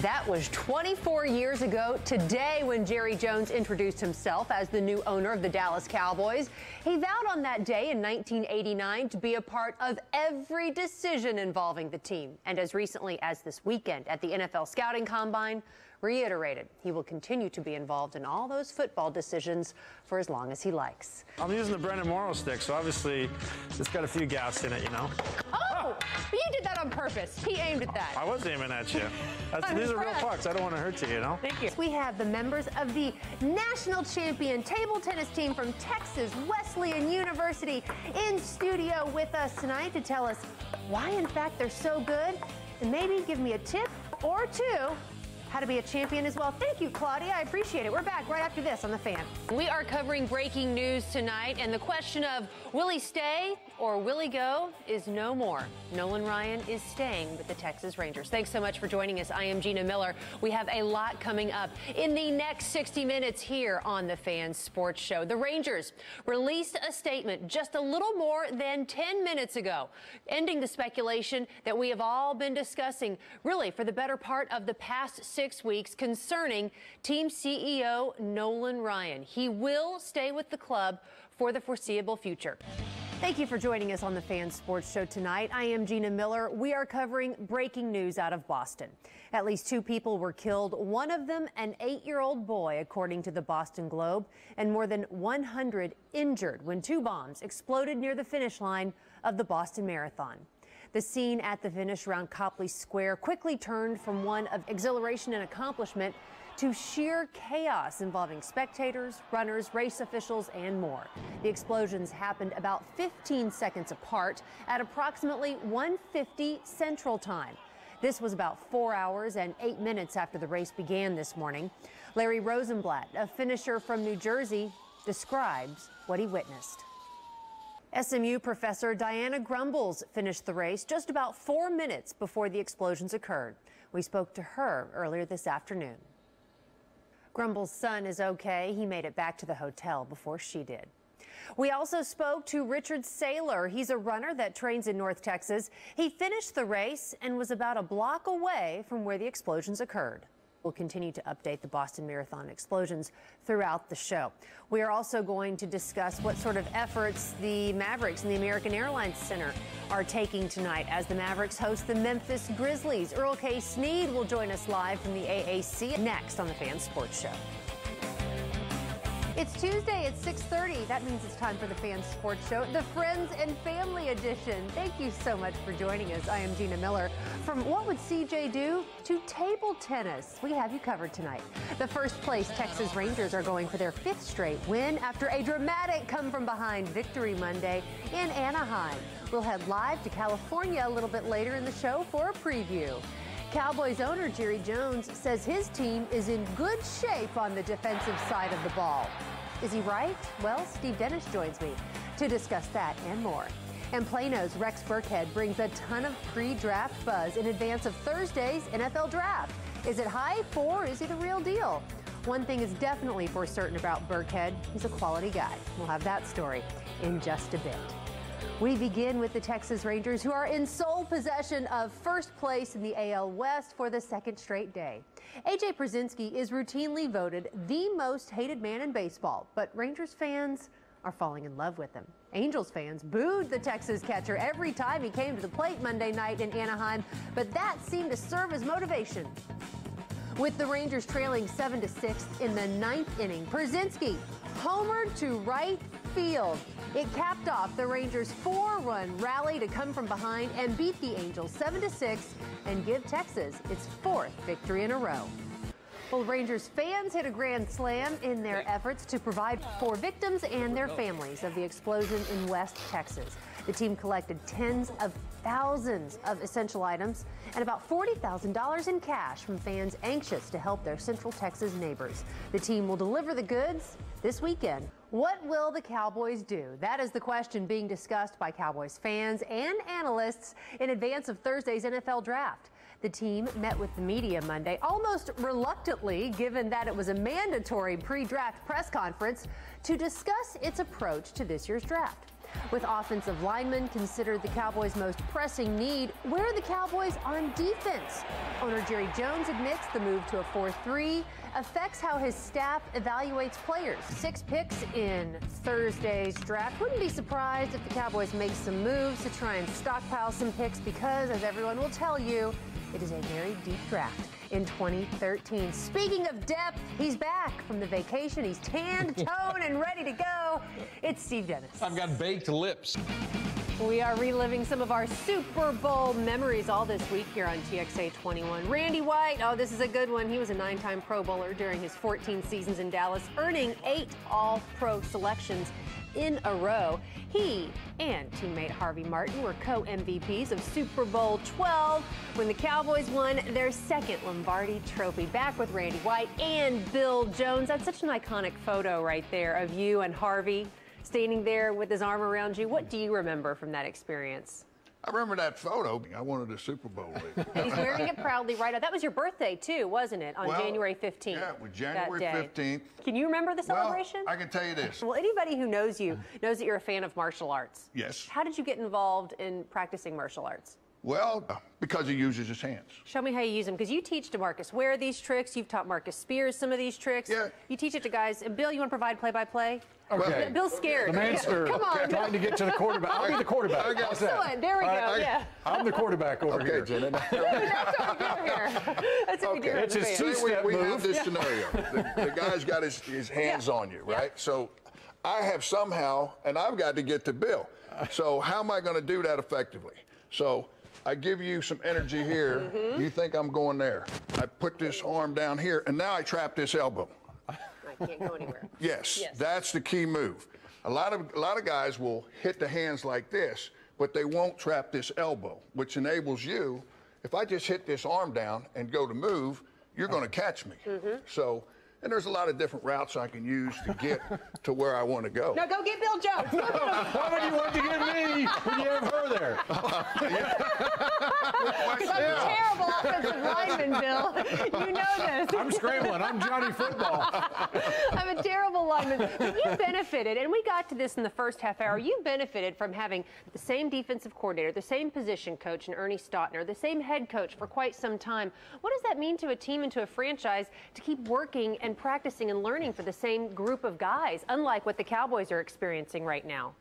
That was 24 years ago today when Jerry Jones introduced himself as the new owner of the Dallas Cowboys. He vowed on that day in 1989 to be a part of every decision involving the team. And as recently as this weekend at the NFL Scouting Combine, reiterated he will continue to be involved in all those football decisions for as long as he likes. I'm using the Brendan Morrow stick, so obviously it's got a few gaps in it, you know. Oh, you did that on purpose. He aimed at that. I was aiming at you. These are real pucks. I don't want to hurt you, you know. Thank you. We have the members of the national champion table tennis team from Texas Wesleyan University in studio with us tonight to tell us why, in fact, they're so good, and maybe give me a tip or two how to be a champion as well. Thank you, Claudia. I appreciate it. We're back right after this on The Fan. We are covering breaking news tonight, and the question of will he stay or will he go is no more. Nolan Ryan is staying with the Texas Rangers. Thanks so much for joining us. I am Gina Miller. We have a lot coming up in the next 60 minutes here on The Fan Sports Show. The Rangers released a statement just a little more than 10 minutes ago, ending the speculation that we have all been discussing really for the better part of the past 6 weeks concerning team CEO Nolan Ryan. He will stay with the club for the foreseeable future. Thank you for joining us on the Fan Sports Show tonight. I am Gina Miller. We are covering breaking news out of Boston. At least 2 people were killed, one of them an 8-year-old boy, according to the Boston Globe, and more than 100 injured when 2 bombs exploded near the finish line of the Boston Marathon. The scene at the finish around Copley Square quickly turned from one of exhilaration and accomplishment to sheer chaos involving spectators, runners, race officials, and more. The explosions happened about 15 seconds apart at approximately 1:50 Central Time. This was about 4 hours and 8 minutes after the race began this morning. Larry Rosenblatt, a finisher from New Jersey, describes what he witnessed. SMU professor Diana Grumbles finished the race just about 4 minutes before the explosions occurred. We spoke to her earlier this afternoon. Grumbles' son is okay. He made it back to the hotel before she did. We also spoke to Richard Saylor. He's a runner that trains in North Texas. He finished the race and was about a block away from where the explosions occurred. We'll continue to update the Boston Marathon explosions throughout the show. We are also going to discuss what sort of efforts the Mavericks and the American Airlines Center are taking tonight as the Mavericks host the Memphis Grizzlies. Earl K. Sneed will join us live from the AAC next on the Fan Sports Show. It's Tuesday at 6:30. That means it's time for the Fan Sports Show, the Friends and Family Edition. Thank you so much for joining us. I am Gina Miller. From what would CJ do to table tennis, we have you covered tonight. The first place Texas Rangers are going for their 5th straight win after a dramatic come-from-behind victory Monday in Anaheim. We'll head live to California a little bit later in the show for a preview. Cowboys owner Jerry Jones says his team is in good shape on the defensive side of the ball. Is he right? Well, Steve Dennis joins me to discuss that and more. And Plano's Rex Burkhead brings a ton of pre-draft buzz in advance of Thursday's NFL Draft. Is it hype or is he the real deal? One thing is definitely for certain about Burkhead. He's a quality guy. We'll have that story in just a bit. We begin with the Texas Rangers, who are in sole possession of first place in the AL West for the 2nd straight day. A.J. Pierzynski is routinely voted the most hated man in baseball, but Rangers fans are falling in love with him. Angels fans booed the Texas catcher every time he came to the plate Monday night in Anaheim, but that seemed to serve as motivation. With the Rangers trailing 7-6 in the 9th inning, Pierzynski homered to right field. It capped off the Rangers' 4-run rally to come from behind and beat the Angels 7-6 and give Texas its 4th victory in a row. Well, Rangers fans hit a grand slam in their efforts to provide for victims and their families of the explosion in West Texas. The team collected tens of thousands of essential items and about $40,000 in cash from fans anxious to help their Central Texas neighbors. The team will deliver the goods this weekend. What will the Cowboys do? That is the question being discussed by Cowboys fans and analysts in advance of Thursday's NFL Draft. The team met with the media Monday, almost reluctantly, given that it was a mandatory pre-draft press conference, to discuss its approach to this year's draft. With offensive linemen considered the Cowboys' most pressing need, where are the Cowboys on defense? Owner Jerry Jones admits the move to a 4-3 affects how his staff evaluates players. 6 picks in Thursday's draft. Wouldn't be surprised if the Cowboys make some moves to try and stockpile some picks because, as everyone will tell you, it is a very deep draft in 2013. Speaking of depth, he's back from the vacation. He's tanned, toned, and ready to go. It's Steve Dennis. I've got baked lips. We are reliving some of our Super Bowl memories all this week here on TXA 21. Randy White, oh, this is a good one. He was a 9-time Pro Bowler during his 14 seasons in Dallas, earning 8 All-Pro selections in a row. He and teammate Harvey Martin were co-MVPs of Super Bowl 12 when the Cowboys won their second Lombardi Trophy. Back with Randy White and Bill Jones. That's such an iconic photo right there of you and Harvey standing there with his arm around you. What do you remember from that experience? I remember that photo. I wanted a Super Bowl ring. And he's wearing it proudly right now. That was your birthday, too, wasn't it? On January 15th. Yeah, it was January 15th. Can you remember the celebration? Well, I can tell you this. Well, anybody who knows you knows that you're a fan of martial arts. Yes. How did you get involved in practicing martial arts? Well, because he uses his hands. Show me how you use them, because you teach DeMarcus Ware these tricks. You've taught Marcus Spears some of these tricks. Yeah. You teach it to guys. And Bill, you want to provide play-by-play? Okay. Bill's scared. The manster Come on, trying to get to the quarterback. I'll be the quarterback. How's that? Excellent. There we go. Yeah. I'm the quarterback over here. Okay, Gina. That's what we do here. That's what we do here. It's his two-step we move. have this scenario. The guy's got his hands on you, right? So I have somehow, and I've got to get to Bill. So how am I going to do that effectively? So I give you some energy here. You think I'm going there. I put this arm down here, and now I trap this elbow. I can't go anywhere. Yes, that's the key move. A lot of guys will hit the hands like this, but they won't trap this elbow, which enables you, if I just hit this arm down and go to move, you're going to catch me. So, and there's a lot of different routes I can use to get to where I want to go. Now go get Bill Jones. Go get him. Why would you want to get me when you have her there? Because I'm a terrible offensive lineman, Bill. You know this. I'm scrambling. I'm Johnny Football. I'm a terrible lineman. But you benefited, and we got to this in the first half hour, you benefited from having the same defensive coordinator, the same position coach in Ernie Stautner, the same head coach for quite some time. What does that mean to a team and to a franchise to keep working and practicing and learning for the same group of guys, unlike what the Cowboys are experiencing right now?